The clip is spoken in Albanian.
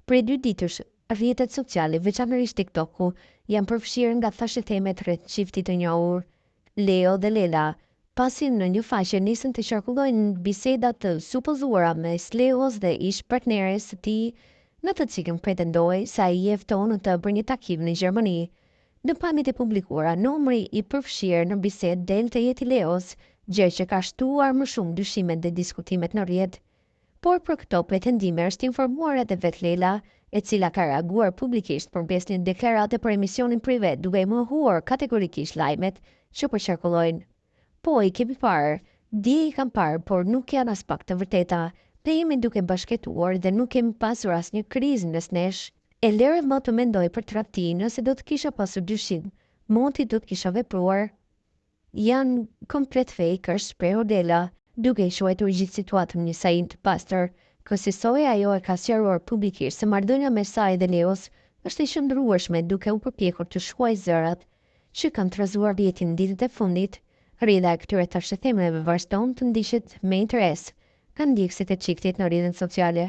Prej 2 ditësh, rrjetet sociale, veçanërisht TikToku, janë përfshirë nga thashethemet rreth çiftit të njohur, Leo dhe Lela, pasi në një faqe nisën të qarkullojnë biseda të supozuara mes Leos dhe ish partneres së tij, në të cilën pretendoi se ai e ftonë të bërë një takim në Gjermani. Në pamjet e publikuara, numri i përfshirë në bisedë del të jetë i Leos, gjë që ka shtuar më shumë dyshimet dhe diskutimet në rrjet. Por për këto pretendime është informuar edhe vetë Lela, e cila ka reaguar publikisht përmes një deklarate për emisionin prive, duke i mohuar kategorikisht lajmet që po qarkullojnë. Po i kemi parë, dje i kam parë, por nuk janë as pak të vërteta. Ne jemi duke bashkëtuar dhe nuk kemi pasur asnjë krizë mes nesh. E lere më të mendoj për tradhti, nëse do të kisha pasur dyshim, Monti do të kisha vepruar. Janë komplet fake, është shprehur Lela, duke i shuajtur gjithë situatën një sajin të pastër. Kësaj ajo e ka sqaruar publikisht se marrëdhënia mes saj dhe Leos është e qëndrueshme, duke u përpjekur të shkuajë zërat që kanë trazuar rrjetin ditët e fundit. Rrjedha e këtyre thashethemeve vazhdon të ndiqet me interes nga ndjekësit e çiftit në rrjetet sociale.